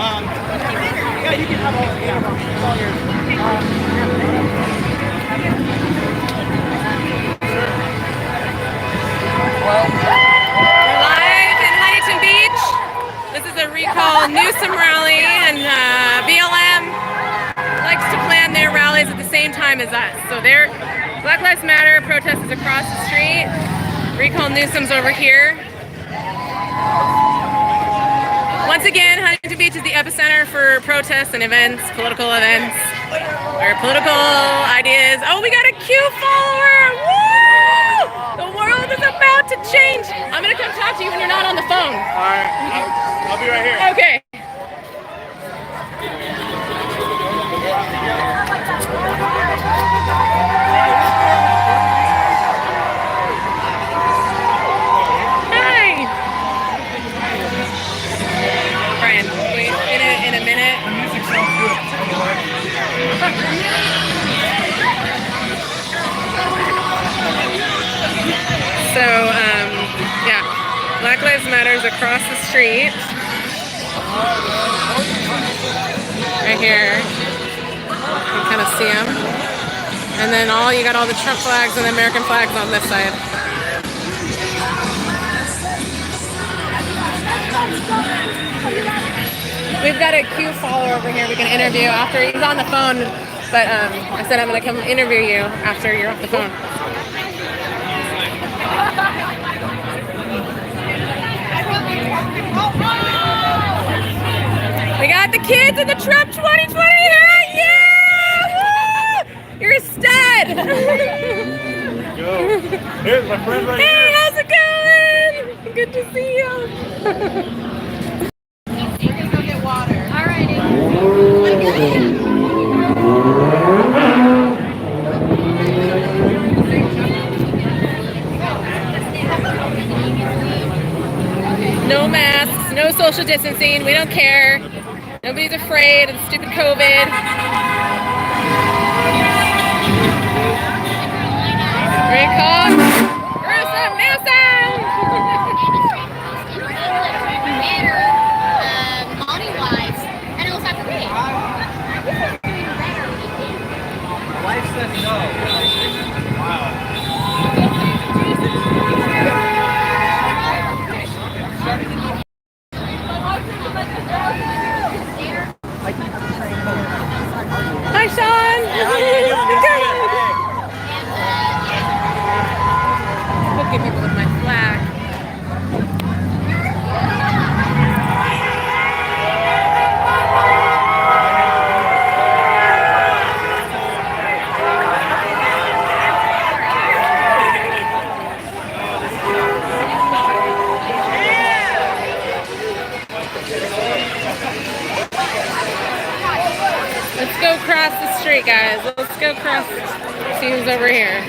Yeah, you can have all yours. We're live in Huntington Beach. This is a recall NEWSOM rally, and BLM likes to plan their rallies at the same time as us. So their Black Lives Matter protest is across the street. Recall NEWSOM's over here. Once again, Huntington Beach is the epicenter for protests and events, political events, or political ideas. Oh, we got a Q follower! Woo! The world is about to change. I'm gonna come talk to you when you're not on the phone. All right, I'll be right here. Okay. Hi. Brian, wait in a minute. The music sounds good. So, yeah, Black Lives Matter is across the street. Right here. You can kind of see them. And then you got all the Trump flags and the American flags on this side. We've got a Q follower over here we can interview after he's on the phone. But I said I'm going to come interview you after you're off the phone. We got the kids in the Trump 2020 hat! Yeah! Woo! You're a stud! There we go. Here's my friend right here. Hey, how's it going? Good to see you. We're gonna go get water. Alrighty. No masks, no social distancing, we don't care. Nobody's afraid of stupid COVID. Recall NEWSOM! Money-wise, and it was after me. Life says no. Wow. Hi, Sean! Look at people with my flag. Let's go across the street, guys. Let's go across. See who's over here.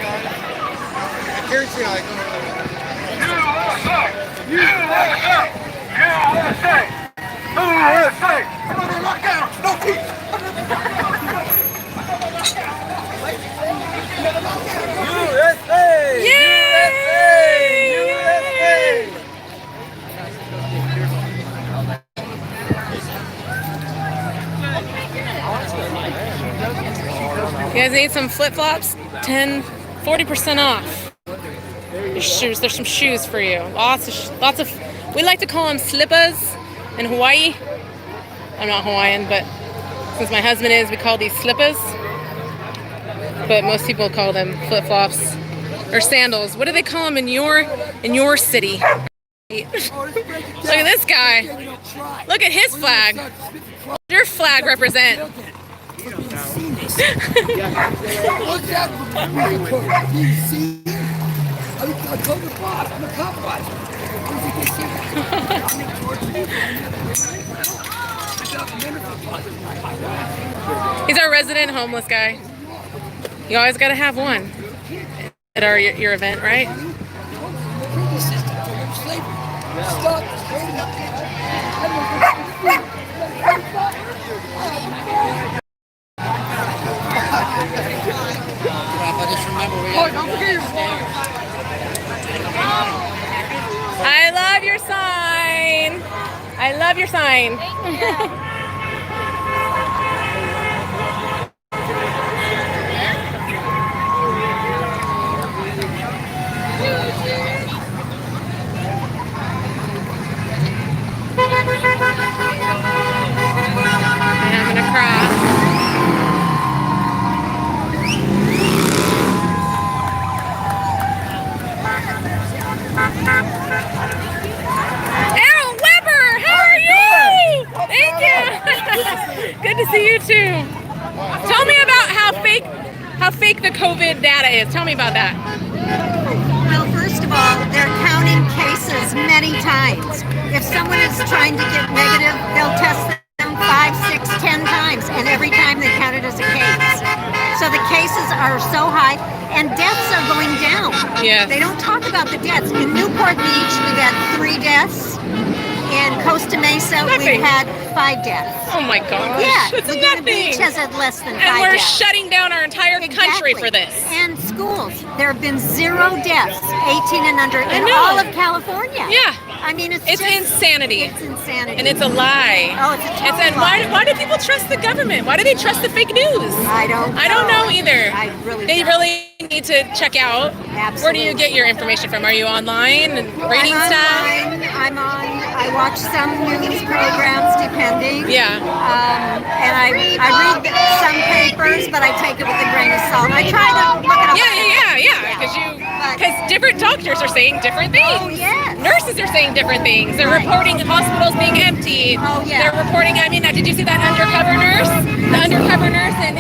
You guys need some flip-flops? 40% off. Your shoes. There's some shoes for you. Lots of. We like to call them slippers in Hawaii. I'm not Hawaiian, but since my husband is, we call these slippers. But most people call them flip-flops or sandals. What do they call them in your city? Look at this guy. Look at his flag. What does your flag represent? He's our resident homeless guy. You always got to have one at your event, right? I love your sign. I love your sign. too. Tell me about how fake the COVID data is. Tell me about that. Well, first of all, they're counting cases many times. If someone is trying to get negative, they'll test them 5, 6, 10 times, and every time they count it as a case. So the cases are so high, and deaths are going down. Yes. They don't talk about the deaths. In Newport Beach, we've had 3 deaths. In Costa Mesa, we've had 5 deaths. Oh my gosh. Yeah, It's Laguna nothing. Beach has had less than 5 And we're deaths. shutting down our entire country for this. And schools. There have been 0 deaths, 18 and under, in know. all of California. Yeah. I mean, it's It's just insanity. It's insanity. And it's a lie. Oh, it's a total And lie. why do people trust the government? Why do they trust the fake news? I don't know either. I really They don't. really need to check out. Where do you Absolutely. get your information from? Are you online and reading I'm stuff? online. I watch some news programs depending. Yeah. And I read some papers, but I take it with a grain of salt. I try to look it up. Yeah. Because different doctors are saying different things. Oh, yes. Nurses are saying different things. They're Right. reporting hospitals being empty. Oh, yeah. They're reporting. I mean, did you see that undercover nurse? The undercover nurse in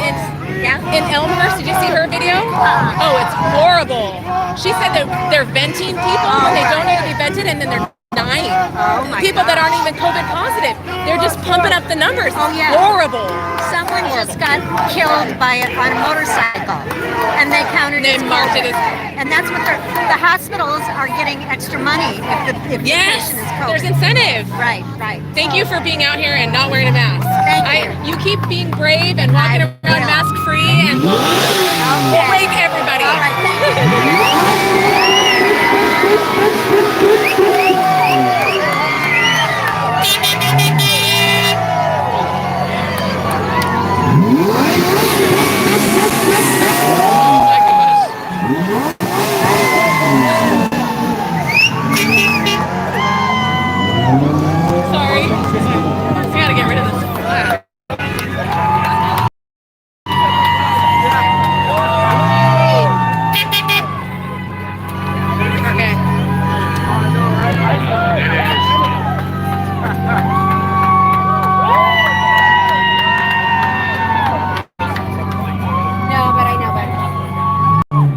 Elmhurst. Did you see her video? Oh, it's horrible. She said that they're venting people when they don't need to be vented, and then they're dying. Oh, my People that gosh. aren't even COVID positive. They're just pumping up the numbers. Oh, yeah. Horrible. Someone just got killed on a motorcycle, and they counted They as marked it COVID. as- And that's what the hospitals are getting extra money if the Yes, patient is COVID. there's incentive. Right. Thank you for being out here and not wearing a mask. Thank you. You keep being brave and walking I around will. mask free, and we'll brave everybody. All right, thank you. Sorry. I gotta get rid of this flag. Okay. No, but I know better.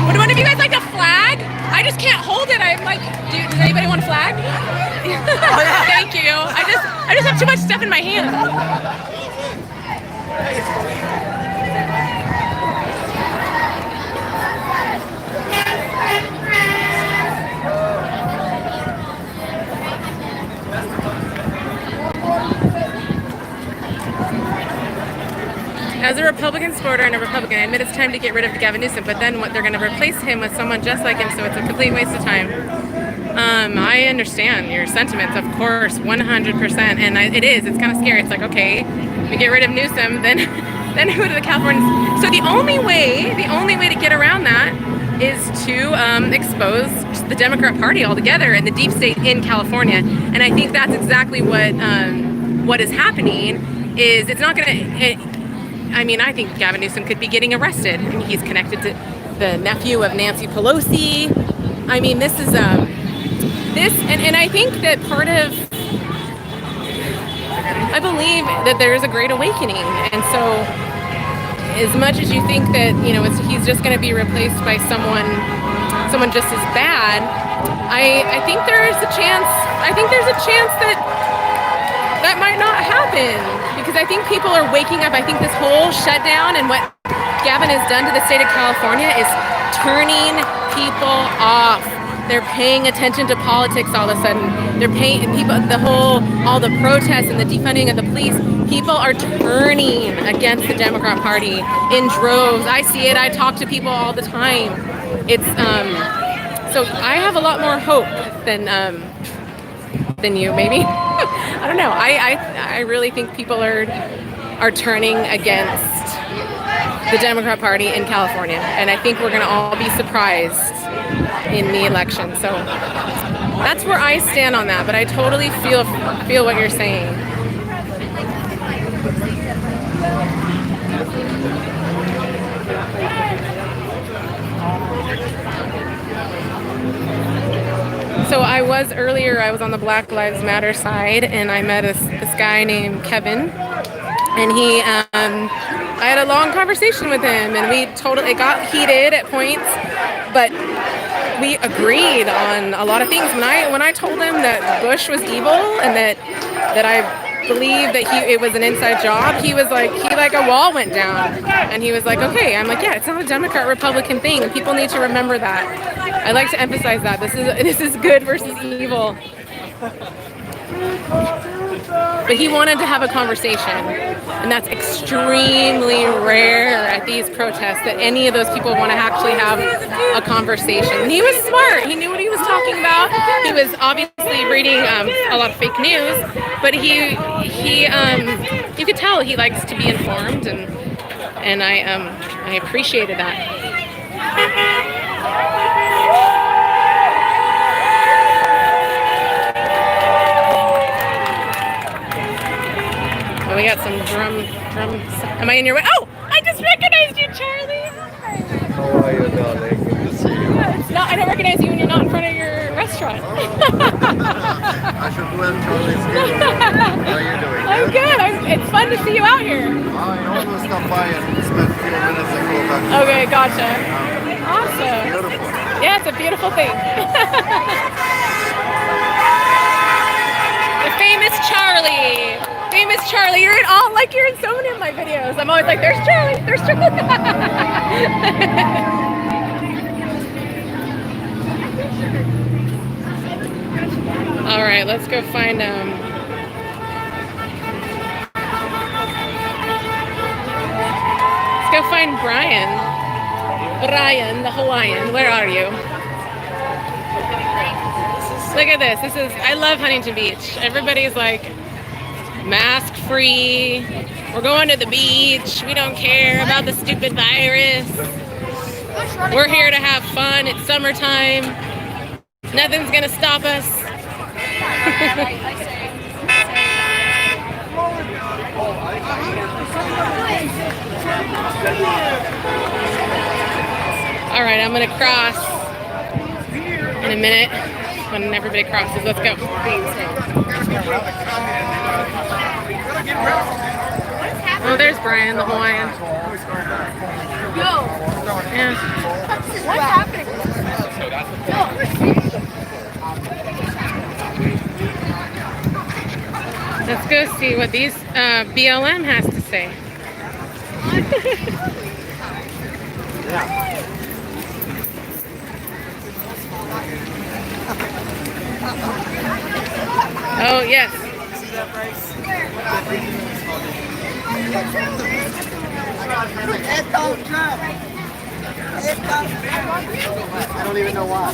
Would one of you guys like a flag? I just can't hold it. I'm like, does anybody want a flag? Thank you. I just have too much stuff in my hand. As a Republican supporter and a Republican, I admit it's time to get rid of Gavin Newsom, but then what, they're going to replace him with someone just like him, so it's a complete waste of time. I understand your sentiments, of course, 100%, and it is. It's kind of scary. It's like, okay, we get rid of Newsom, then who do the Californians? So the only way to get around that is to expose the Democrat Party altogether and the deep state in California, and I think that's exactly what is happening. Is it's not going to. I mean, I think Gavin Newsom could be getting arrested. I mean, he's connected to the nephew of Nancy Pelosi. I mean, this is and I think that part of, I believe that there is a great awakening, and so as much as you think that he's just going to be replaced by someone just as bad, I think there's a chance. I think there's a chance that might not happen. Because I think people are waking up. I think this whole shutdown and what Gavin has done to the state of California is turning people off. they're paying attention to politics all of a sudden. They're paying people, all the protests and the defunding of the police. People are turning against the Democrat Party in droves. I see it. I talk to people all the time. It's so I have a lot more hope than you, maybe. I don't know. I really think people are turning against the Democrat Party in California, and I think we're going to all be surprised in the election. So that's where I stand on that, but I totally feel what you're saying. So I was on the Black Lives Matter side, and I met this guy named Kevin, and I had a long conversation with him, and it got heated at points, but we agreed on a lot of things. When I told him that Bush was evil and that I believe that it was an inside job, he was like, a wall went down, and he was like, okay. I'm like, yeah, it's not a Democrat-Republican thing, and people need to remember that. I like to emphasize that this is good versus evil. But he wanted to have a conversation, and that's extremely rare at these protests, that any of those people want to actually have a conversation. And he was smart. He knew what he was talking about. He was obviously reading a lot of fake news, but you could tell he likes to be informed, and I appreciated that. We got some drums. Am I in your way? Oh, I just recognized you, Charlie. How are you, darling? Good to see you. I don't recognize you when you're not in front of your restaurant. I should wear Charlie's gear. How are you doing? I'm good. It's fun to see you out here. I almost stopped by and spent a few minutes ago. Okay, gotcha. Awesome. Beautiful. Yeah, it's a beautiful thing. The famous Charlie. Famous Charlie, you're in so many of my videos. I'm always like, there's Charlie, there's Charlie. All right, let's go find Let's go find Brian. Brian, the Hawaiian. Where are you? Look at this. I love Huntington Beach. Everybody's like, mask free, we're going to the beach, we don't care about the stupid virus, we're here to have fun, it's summertime, nothing's gonna stop us. Alright, I'm gonna cross in a minute when everybody crosses. Let's go. Oh, there's Brian, the Hawaiian. Yeah. What's happening? Let's go see what these BLM has to say. Oh, yes. I don't even know why.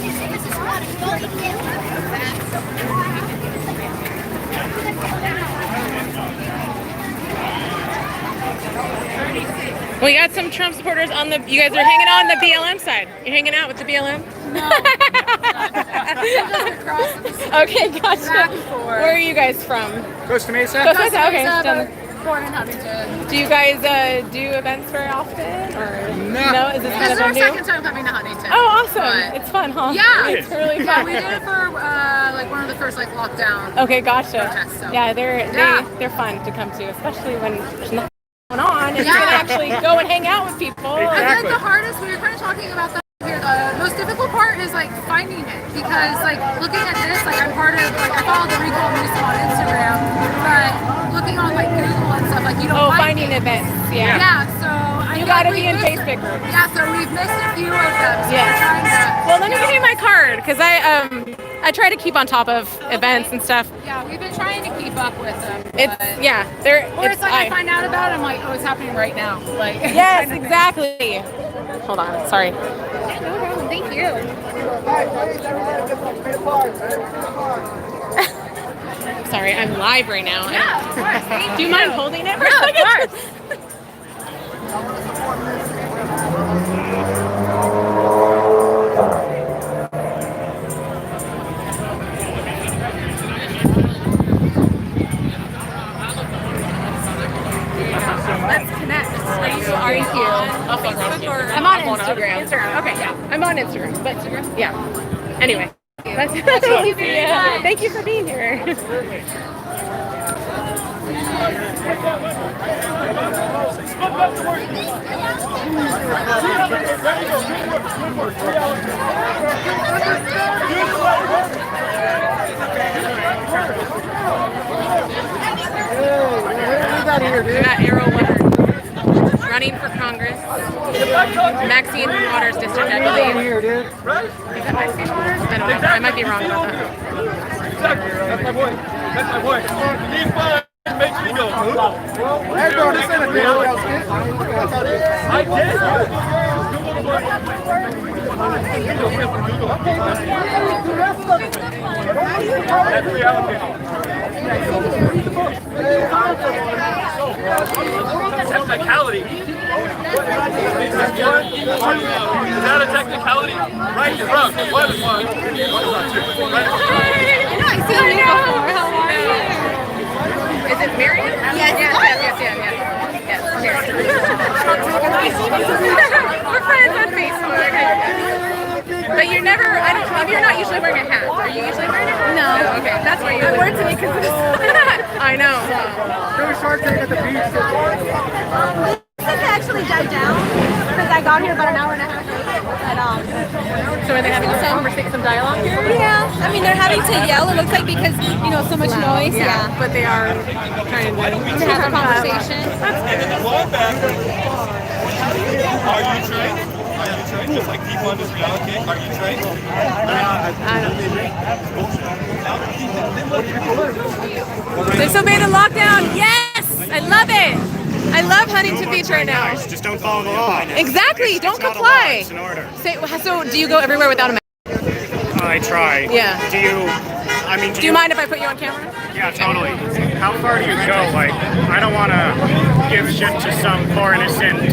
We got some Trump supporters on you guys are hanging out on the BLM side. You're hanging out with the BLM? No. Okay, gotcha. Where are you guys from? Costa Mesa? Costa Mesa, okay. Born in Huntington. Do you guys do events very often? Or No. Is this This kind is of our a new? second time coming to Huntington. Oh, awesome. But- It's fun, huh? Yeah. It's really Yeah, fun. we did it for one of the first lockdown. Okay, gotcha. Protests, so. Yeah, Yeah. they're fun to come to, especially when there's nothing going on and you Yeah. can actually go and hang out with people. I think the hardest, we were kind of talking about that here, the most difficult part is finding it, because looking at this, I'm part of, I follow the Recall NEWSOM on Instagram, but looking on Google and stuff, you don't find finding it. events, yeah. Yeah, so I You gotta be in Facebook groups. Yeah, so we've missed a few of them. So Yes. we're trying to, Well, let me give you my card because I try to keep on top of events and stuff. yeah, we've been trying to keep up with them. It's but- yeah, they're Or it's like I find out about it, I'm like, oh, it's happening right now. Like yes, exactly. Hold on, sorry. No problem. Thank you. Sorry, I'm live right now. Yeah, of course. Thank Do you mind holding it for a Yeah, of second? course. Let's connect. Are you on Facebook or? I'm on Instagram. Okay, yeah, I'm on Instagram. But yeah. Anyway, that's yeah. Thank you for being here. We got Arrow Woodard running for Congress. Maxine Waters District, I believe. Is that Maxine Waters? I don't know. I might be wrong about that. That's my boy. That's my boy. He fun makes me go. Hey, bro, this ain't a video. I did. That's reality. Technicality. Is that a technicality? Right is wrong. One is one. One is not two. Right is wrong. I've seen you before. How are you? Is it Marion? Yes, We're friends on Facebook. But you're never, you're not usually wearing a hat. Are you usually wearing a hat? No. Okay, that's why you're wearing to me because I know. There was Shark Tank at the beach. This has actually died down because I got here about an hour and a half late. But, So are they having some dialogue here? yeah, I mean, they're having to yell, it looks like, because, you know, so much noise. Yeah. But they are trying To have a conversation. Are you trained? Are you trained? Just like people on this reality cake. Are you trained? Disobey the lockdown. Yes, I love it. I love Huntington Beach right now. Just don't follow the law. Exactly. It's Don't not a comply. law, it's an order. So do you go everywhere without a mask? I try. Yeah. Do you? I mean, Do you mind if I put you on camera? Yeah, totally. How far do you go? Like, I don't want to give shit to some poor innocent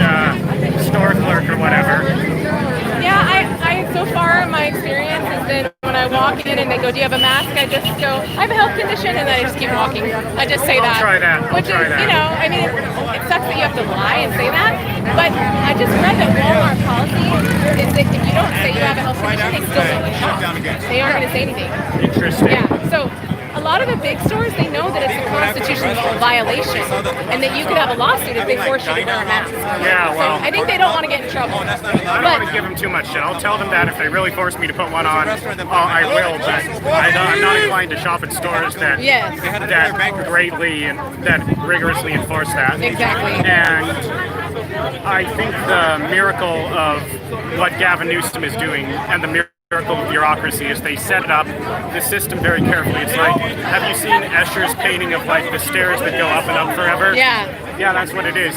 store clerk or whatever. Yeah, I so far my experience has been when I walk in and they go, "Do you have a mask?" I just go, "I have a health condition," and then I just keep walking. I just say that. Try that. Which Try is, that. you know, I mean, it sucks that you have to lie and say that, but I just read that Walmart policy is that if you don't say you have a health condition, they still don't let you shop. They aren't going to say anything. Interesting. Yeah. So a lot of the big stores, they know that it's a constitutional violation and that you could have a lawsuit if they force you to wear a mask. Yeah, well, I think they don't want to get in trouble. I don't want to give them too much shit. I'll tell them that if they really force me to put one on, I will. But I'm not inclined to shop at stores that Yes. that greatly and that rigorously enforce that. Exactly. And I think the miracle of what Gavin Newsom is doing and the miracle of bureaucracy is they set it up, the system very carefully. It's like, have you seen Escher's painting of like the stairs that go up and up forever? Yeah. Yeah, that's what it is.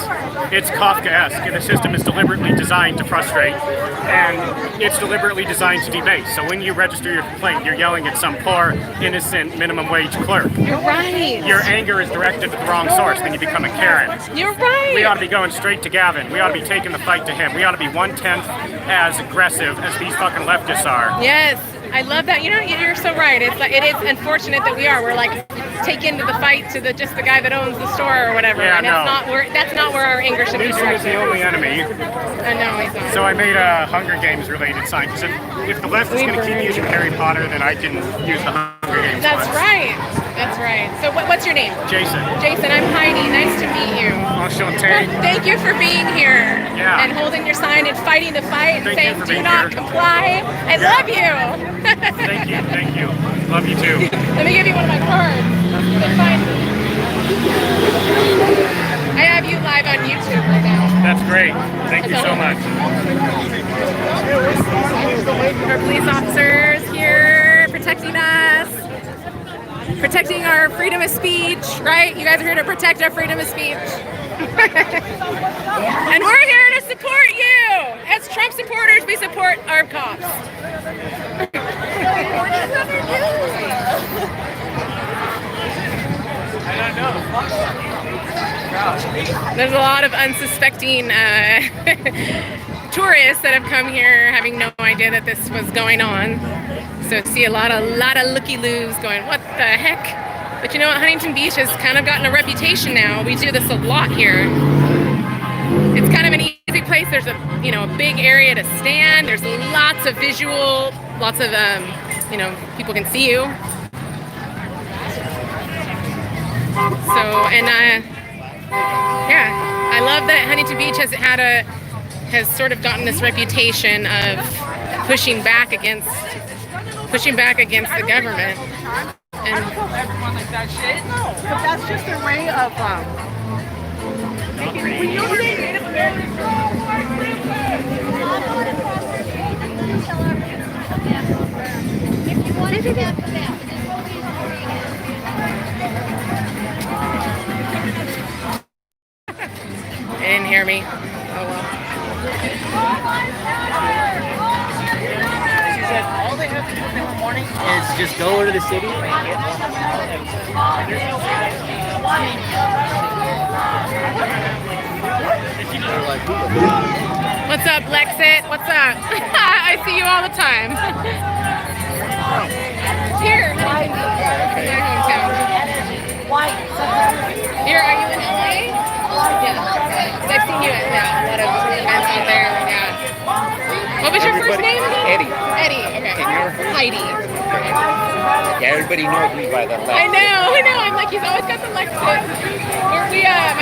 It's Kafkaesque. The system is deliberately designed to frustrate, and it's deliberately designed to debase. So when you register your complaint, you're yelling at some poor, innocent, minimum wage clerk. You're right. Your anger is directed at the wrong source, then you become a Karen. You're right. We ought to be going straight to Gavin. We ought to be taking the fight to him. We ought to be 1/10 as aggressive as these fucking leftists are. Yes, I love that. You know, you're so right. It's like, it is unfortunate that we are. We're like taken to the fight to just the guy that owns the store or whatever. Yeah, and no. that's not where our anger should be Newsom is the directed. only enemy. I know he's not. So I made a Hunger Games related sign. Because if the left is going to keep using Harry Potter, then I can use the Hunger Games That's one. right. That's right. So what's your name? Jason. Jason, I'm Heidi. Nice to meet you. Enchanté. Thank you for being here Yeah. and holding your sign and fighting the fight and Thank you saying, for do being not here." comply. I Yeah. love you. Thank you. Thank you. Love you too. Let me give you one of my cards. I have you live on YouTube right now. That's great. Thank you so much. Our police officers here protecting us, protecting our freedom of speech, right? You guys are here to protect our freedom of speech. And we're here to support you. As Trump supporters, we support our cops. There's a lot of unsuspecting tourists that have come here having no idea that this was going on. So see a lot of looky-loos going, what the heck? But you know what, Huntington Beach has kind of gotten a reputation now. We do this a lot here. It's kind of an easy place. There's a a big area to stand. There's lots of visual, lots of people can see you. So yeah, I love that Huntington Beach has sort of gotten this reputation of pushing back against the government. And I don't tell everyone like that shit. No, but that's just their way of making. We know we're Native Americans. If you wanted to get them, they didn't hear me. Oh well. She said all they have to do in the morning is just go over to the city and get What's up, Lexit? What's up? I see you all the time. Here, my hometown. Here, are you in LA? Yeah. I've seen you at a lot of events out there. Yeah. What was your first name again? Eddie. Eddie. Okay. Heidi. Yeah, everybody knows me by that. I know. I'm like, he's always got the Lexus. My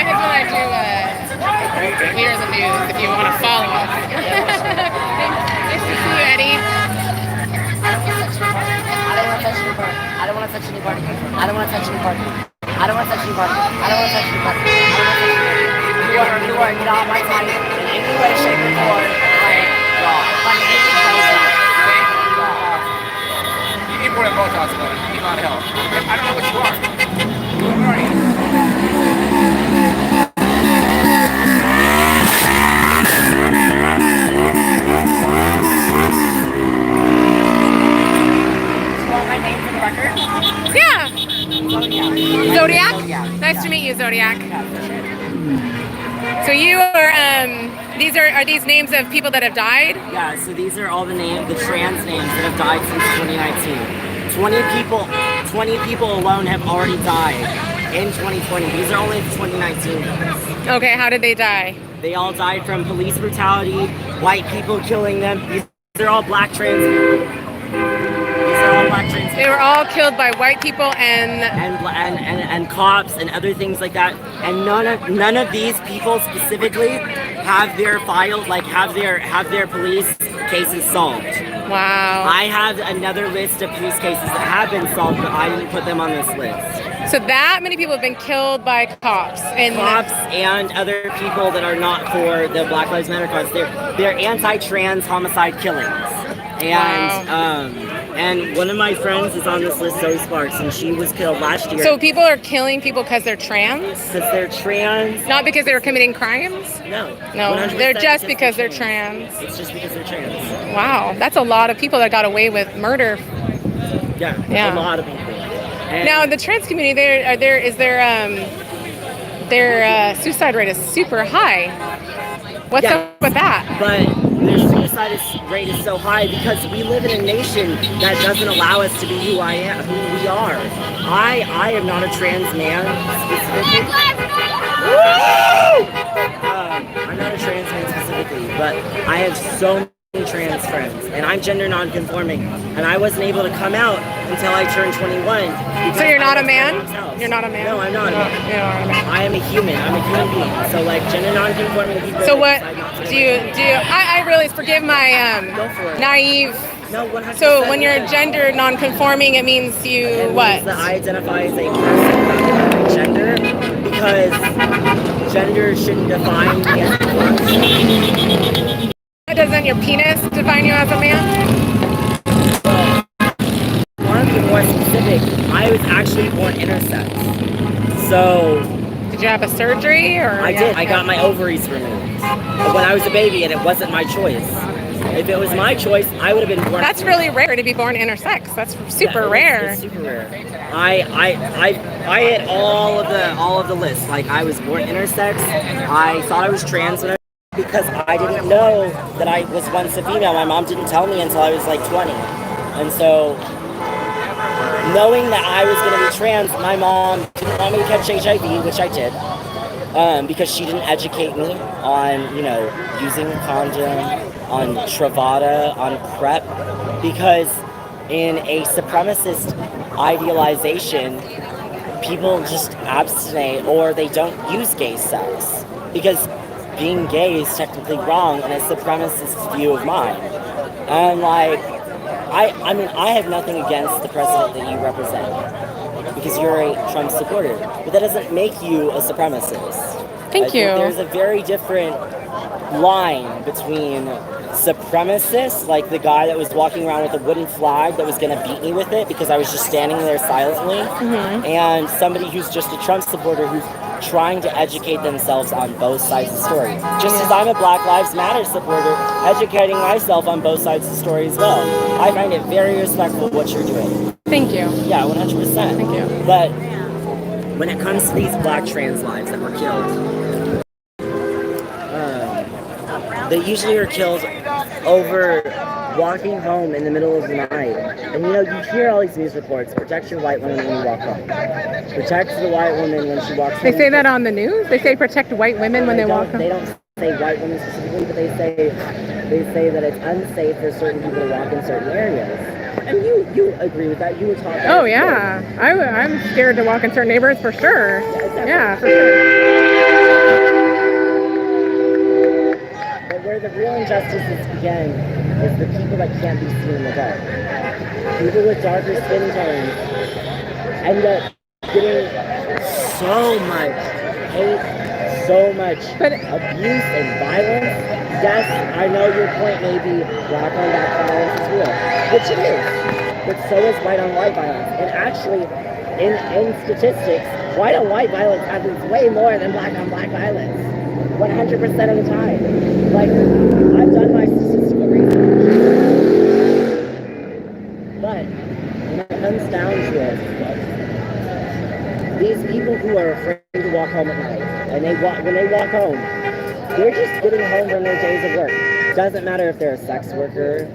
husband and I do hear the news if you want to follow us. Nice to see you, Eddie. I don't want to touch anybody. I don't want to touch anybody. I don't want to touch anybody. I don't want to touch anybody. You are not my type in any way, shape, or form. You need more than Botox, though. You need not help. I don't know what you are. Where are you? Yeah. Zodiac? Nice to meet you, Zodiac. So you are, are these names of people that have died? Yeah, so these are all the trans names that have died since 2019. 20 people alone have already died in 2020. These are only the 2019 ones. Okay, how did they die? They all died from police brutality, white people killing them. These are all black trans people. They were all killed by white people and cops and other things like that. And none of these people specifically have their files, have their police cases solved. Wow. I have another list of police cases that have been solved, but I didn't put them on this list. So that many people have been killed by cops and other people that are not for the Black Lives Matter cause. They're anti-trans homicide killings. And one of my friends is on this list, Zoe Sparks, and she was killed last year. So people are killing people because they're trans? Because they're trans. Not because they were committing crimes? No. No, they're just because they're trans. It's just because they're trans. Wow, that's a lot of people that got away with murder. Yeah. A lot of people. And now the trans community, their suicide rate is super high. What's up with that? But their suicide rate is so high because we live in a nation that doesn't allow us to be who we are. I am not a trans man specifically. I'm not a trans man specifically, but I have so many trans friends, and I'm gender non-conforming, and I wasn't able to come out until I turned 21. So you're not a man? You're not a man? No, I'm not a man. You're not a man. I am a human. I'm a human being. So gender non-conforming people. So what do you? I really forgive my naive. No, 100%. So when you're gender non-conforming, it means you what? That I identify as a person, not a gender, because gender shouldn't define me as a Doesn't your penis define you as a man? I want to be more specific. I was actually born intersex. So did you have a surgery or? I did. I got my ovaries removed when I was a baby, and it wasn't my choice. If it was my choice, I would have been born. That's really rare to be born intersex. That's super rare. It's super rare. I hit all of the lists. Like I was born intersex. I thought I was trans when because I didn't know that I was once a female. My mom didn't tell me until I was like 20. And so, knowing that I was going to be trans, my mom didn't want me to catch HIV, which I did, because she didn't educate me on, you know, using a condom, on Truvada, on PrEP, because in a supremacist idealization, people just abstinate or they don't use gay sex, because being gay is technically wrong in a supremacist view of mine. And like, I mean, I have nothing against the president that you represent, because you're a Trump supporter, but that doesn't make you a supremacist. Thank you. There's a very different line between supremacists, like the guy that was walking around with a wooden flag that was going to beat me with it because I was just standing there silently, and somebody who's just a Trump supporter who's trying to educate themselves on both sides of the story. Just as I'm a Black Lives Matter supporter, educating myself on both sides of the story as well. I find it very respectful what you're doing. Thank you. Yeah, 100%. Thank you. But when it comes to these Black trans lives that were killed, they usually are killed over walking home in the middle of the night. And you know, you hear all these news reports, protect your white woman when you walk home. Protect the white woman when she walks home. They say that on the news? They say protect white women when they walk home? They don't say white women specifically, but they say that it's unsafe for certain people to walk in certain areas. And you agree with that? You would talk about Oh yeah, I'm scared to walk in certain neighborhoods for sure. Yeah, for sure. But where the real injustices begin is the people that can't be seen in the dark. People with darker skin tones end up getting so much hate, so much abuse and violence. Yes, I know your point may be black on black violence is real, which it is, but so is white on white violence. And actually, in statistics, white on white violence happens way more than black on black violence. 100% of the time. Like, I've done my statistical research. But when it comes down to it, these people who are afraid to walk home at night, and when they walk home, they're just getting home from their days of work. Doesn't matter if they're a sex worker,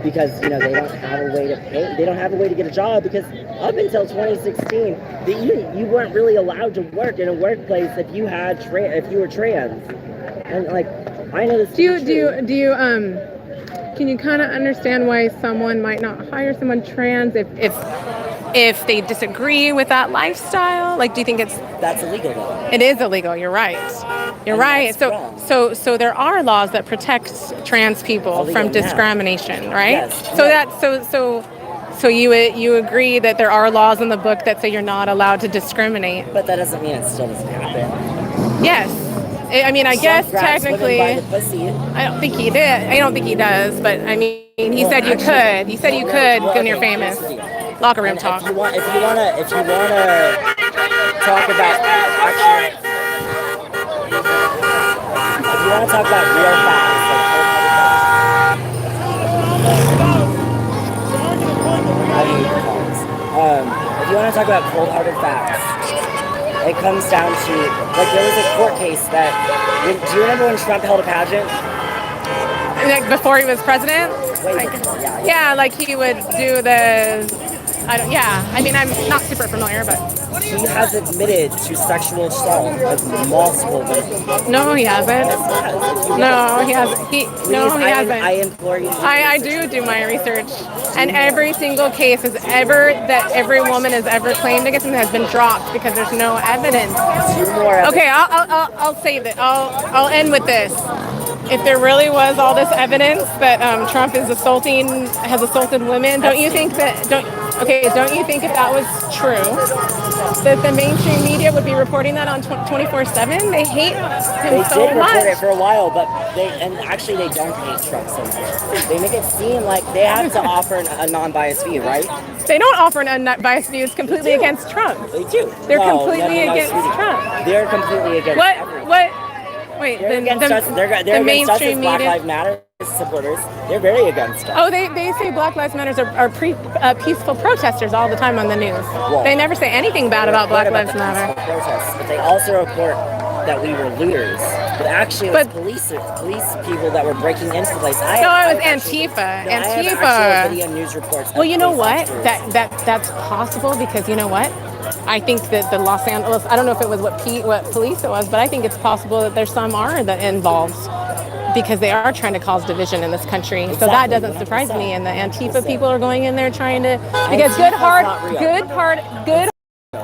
because you know they don't have a way to pay, they don't have a way to get a job, because up until 2016, you weren't really allowed to work in a workplace if you were trans. And like, I know this. Can you kind of understand why someone might not hire someone trans if they disagree with that lifestyle? Like, do you think that's illegal though? It is illegal. You're right. You're right. So there are laws that protect trans people from discrimination, right? Yes. So you agree that there are laws in the book that say you're not allowed to discriminate. But that doesn't mean it still doesn't happen. Yes. I mean, I guess technically, I don't think he did. I don't think he does. But I mean, he said you could. He said you could when you're famous. Locker room talk. If you wanna talk about real facts, if you want to talk about cold-hearted facts, it comes down to, like, there was a court case that, do you remember when Trump held a pageant? Like before he was president? Yeah, like he would do I mean, I'm not super familiar, but... He has admitted to sexual assault of multiple women. No, he hasn't. No, he hasn't. No, he hasn't. I implore you to do I do my research. And every single case that every woman has ever claimed against him has been dropped because there's no evidence. Okay, I'll save it. I'll end with this. If there really was all this evidence that Trump has assaulted women, don't you think that Okay, don't you think if that was true, that the mainstream media would be reporting that on 24/7? They hate him They so did much. report it for a while, but actually they don't hate Trump so much. They make it seem like they have to offer a non-biased view, right? They don't offer an unbiased view. It's completely against Trump. They do. They're No, completely no, against sweetie. Trump. They're completely against everything. What? Wait, They're against us. They're the against us as mainstream Black media. Lives Matter supporters. They're very against us. Oh, they say Black Lives Matter are peaceful protesters all the time on the news. Well, they never say anything bad about Black What Lives about the Matter. peaceful protests? But they also report that we were looters. But actually, it was police people that were breaking into the place. No, it was Antifa. I have Antifa. actual video news reports. Well, you know what? That's possible because you know what? I think that the Los Angeles, I don't know if it was what police it was, but I think it's possible that there's some are that involved because they are trying to cause division in this country. So that doesn't surprise me. And the Antifa people are going in there trying to, because good.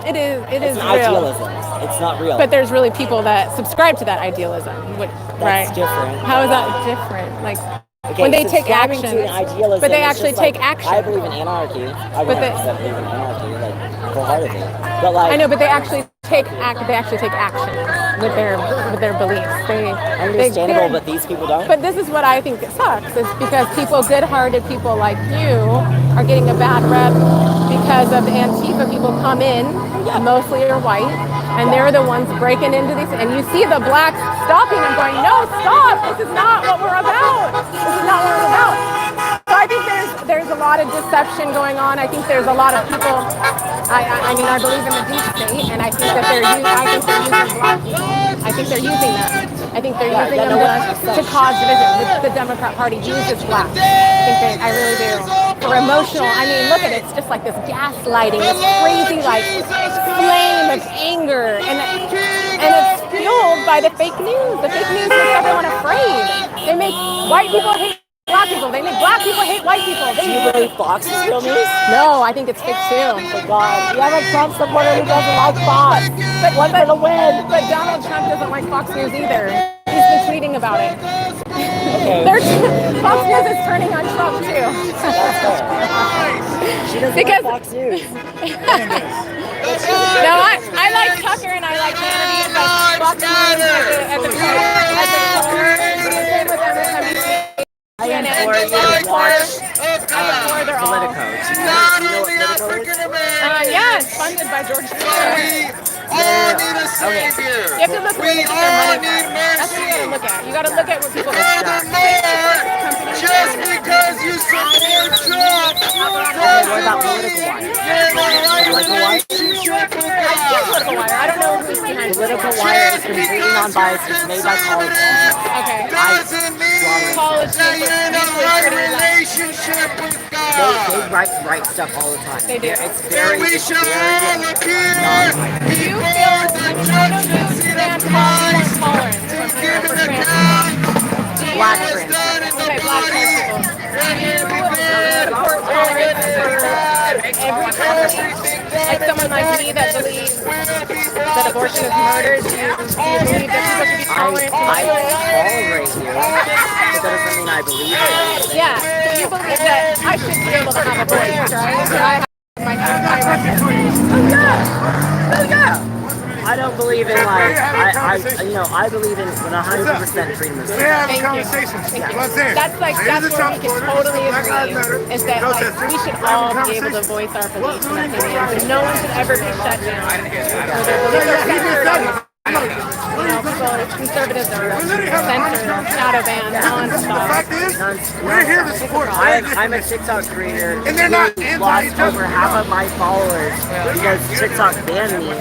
It is real. Idealism. It's not real. But there's really people that subscribe to that idealism, right? That's different. How is that different? Like Okay, when they take subscribing action, to an idealism, but they it's actually just take like, action. I believe in anarchy. I But 100% believe in anarchy, like wholeheartedly. But like I know, but they actually take action with their beliefs. understandable, but these people don't. But this is what I think sucks is because good-hearted people like you are getting a bad rep because of the Antifa people come in, mostly are white, and they're the ones breaking into these. And you see the blacks stopping them, going, "No, stop! This is not what we're about. This is not what we're about." So I think there's a lot of deception going on. I think there's a lot of people. I mean, I believe in the deep state, and I think that they're using black people. I think they're using them. I think they're using them to cause division. The Democrat Party uses blacks. I really do. For emotional, I mean, look at it. It's just like this gaslighting, this crazy like flame of anger, and it's fueled by the fake news. The fake news makes everyone afraid. They make white people hate black people. They make black people hate white people. Do you believe Fox is real news? No, I think it's fake too. Oh God, you have a Trump supporter who doesn't like Fox. But what's gonna win? But Donald Trump doesn't like Fox News either. He's been tweeting about it. Okay. Fox News is turning on Trump too. She doesn't Because like Fox News. No, I like Tucker and I like Hannity, but Fox News at the core. Same with MSNBC. I implore you to watch They're all. Politico. Do you know what Politico is? Yeah, it's funded by George Soros. all need a savior. You have to look where they get their money from. That's what you gotta look at. You gotta look at what people Just because you support Trump, What about Political Wire? Political Wire? I don't know who's behind Political Wire is completely non-biased. It's made by college students. Okay. doesn't mean College that you're in a right relationship with God. They write stuff all the time. They do. It's very, We should all appear Do you before feel the how do you judgment seat stand of for Christ tolerance to for give an trans account Black what is trans. done in the Okay, black body. trans people. And Do you every support tolerance for every person? Like someone like me that believes that abortion is murder, do you believe that people should be tolerant to I it? tolerate you, but that doesn't mean I believe it. Yeah, so you believe that I should be able to have a voice, right? I have Oh yeah. I don't believe in like I believe in 100% freedom of speech. Thank you. That's like that's where we can totally agree. Is that like we should all be able to voice our beliefs and opinions, and no one should ever be shut down. Or their beliefs are censored. Conservatives are censored, shadow banned, nonstop. We're here to support. I'm a TikTok creator And they're not who lost over half of my followers because TikTok banned me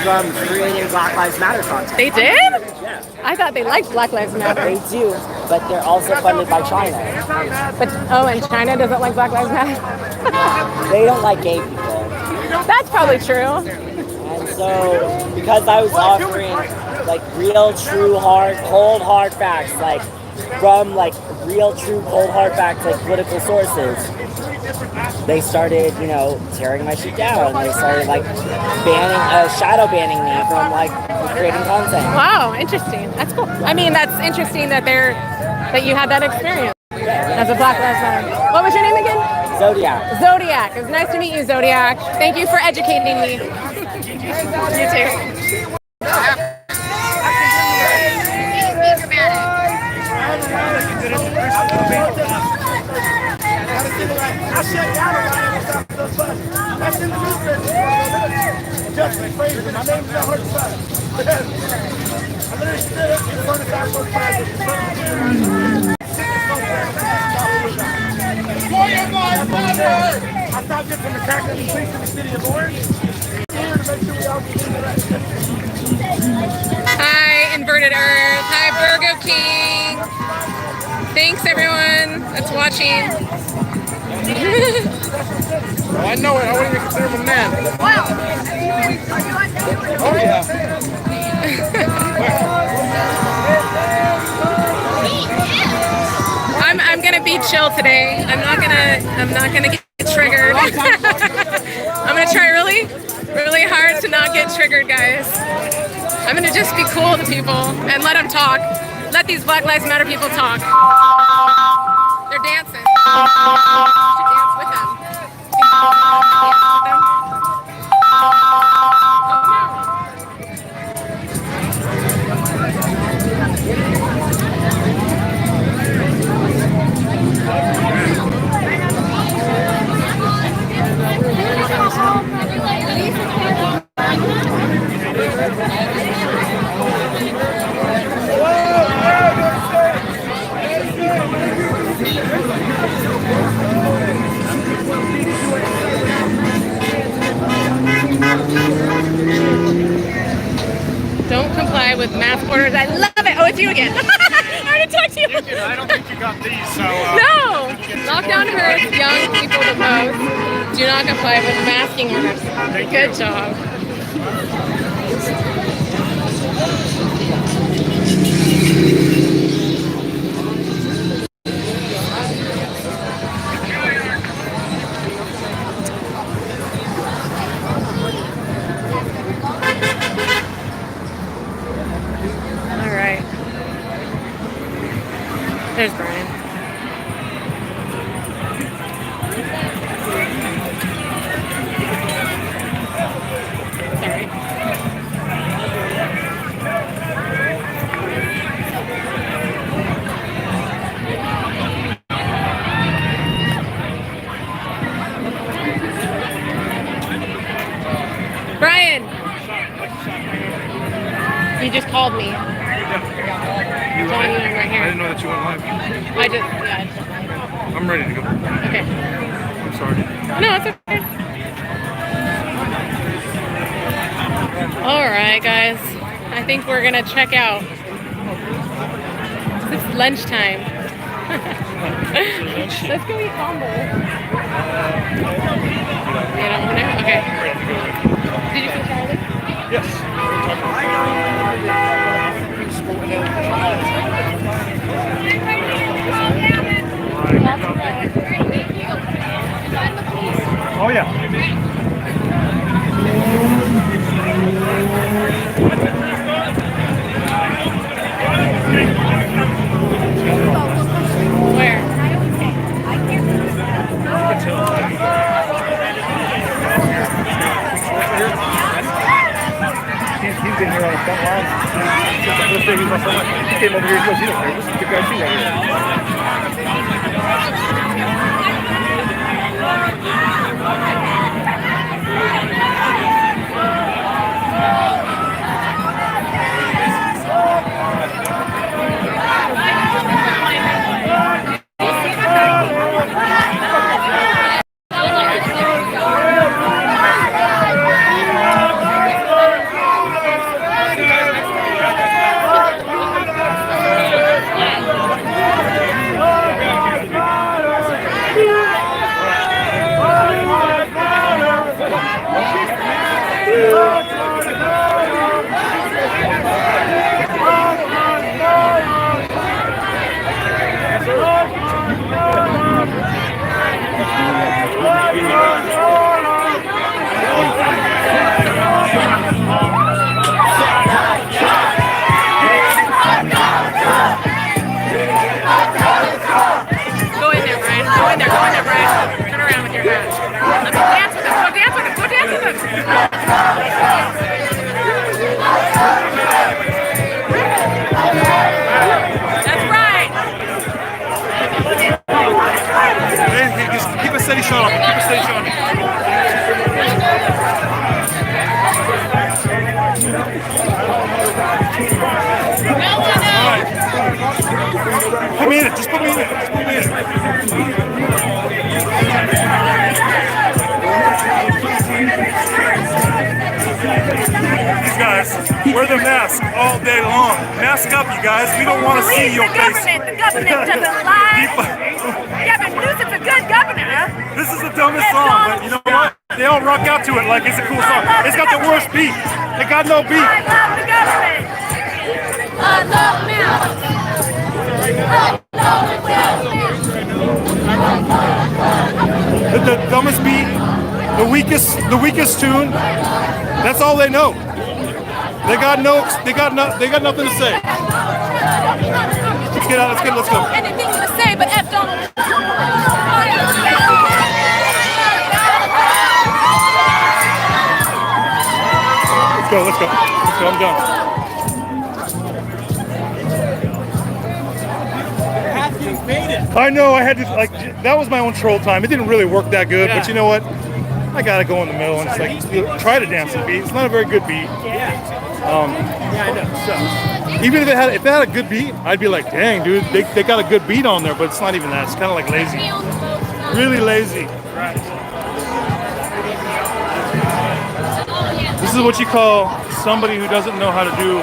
from creating Black Lives Matter content. They did? Yeah. I thought they liked Black Lives Matter. They do, but they're also funded by China. But and China doesn't like Black Lives Matter. They don't like gay people. That's probably true. And so, because I was offering like real, true, cold, hard facts, like from like real, true, cold, hard facts, like political sources, they started, tearing my shit down. They started like shadow banning me from like creating content. Wow, interesting. That's cool. I mean, that's interesting that you had that experience as a Black Lives Matter. What was your name again? Zodiac. Zodiac. It was nice to meet you, Zodiac. Thank you for educating me. You too. I stopped it from attacking the police in the city of Orange. Hi, Inverted Earth. Hi, Virgo King. Thanks, everyone that's watching. I know it. I wouldn't even consider him a man. Oh, yeah. I'm gonna be chill today. I'm not gonna get triggered. I'm gonna try really hard to not get triggered, guys. I'm gonna just be cool to people and let them talk. Let these Black Lives Matter people talk. They're dancing. You should dance with them. Don't comply with mask orders. I love it. Oh, it's you again. I already talked to you. I don't think you got these, so... No! Lockdown hurts young people the most. Do not comply with masking orders. Good job. All right. There's Brian. Sorry. Brian! You just called me. Telling you I'm right here. I didn't know that you went live. Yeah. I'm ready to go. Okay. I'm sorry. No, it's okay. All right, guys. I think we're gonna check out. It's lunchtime. Let's go eat combos. You don't want to? Okay. Did you see Charlie? Yes. Oh, yeah. Where? He's been here on the front line. Let's say he's on the front line. He came over here and goes, you don't care. This is the guy too right here. Put me in it. Just put me in it. Just put me in These guys wear the mask all day long. Mask up, you guys. We don't want to see your face. The government doesn't lie. Gavin Newsom's a good governor. This is the dumbest song, but you know what? They all rock out to it like it's a cool song. It's got the worst beat. It got no beat. I love the government. I love music. The dumbest beat, the weakest tune. That's all they know. They got nothing to say. Let's get out. Let's go. Anything to say, but F Donald. Let's go. I'm done. I know I had to that was my own troll time. It didn't really work that good, but you know what? I gotta go in the middle and it's like try to dance the beat. It's not a very good beat. I know. So, even if it had a good beat, I'd be like, dang, dude, they got a good beat on there, but it's not even that. It's kind of like lazy, really lazy. This is what you call somebody who doesn't know how to do.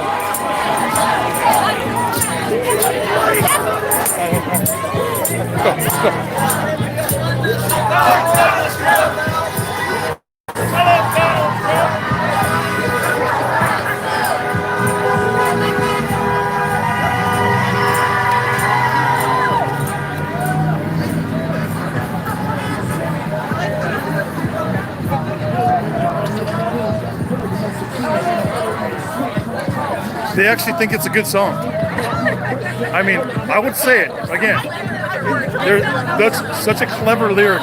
Let's go. They actually think it's a good song. I mean, I would say it again. That's such a clever lyric.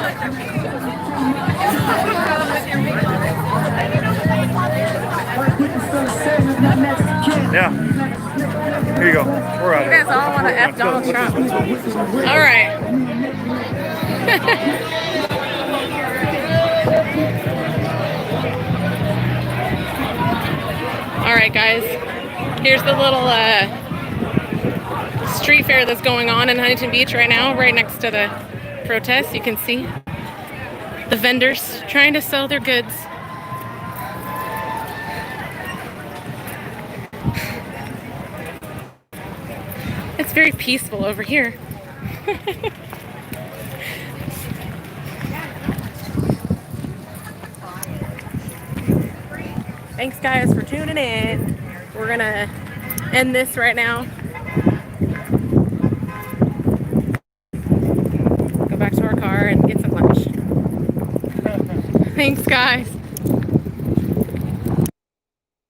Yeah. Here you go. We're out of here. You guys all want to F Donald Trump. All right. All right, guys. Here's the little street fair that's going on in Huntington Beach right now, right next to the protest. You can see the vendors trying to sell their goods. It's very peaceful over here. Thanks, guys, for tuning in. We're gonna end this right now. Go back to our car and get some lunch. Thanks, guys.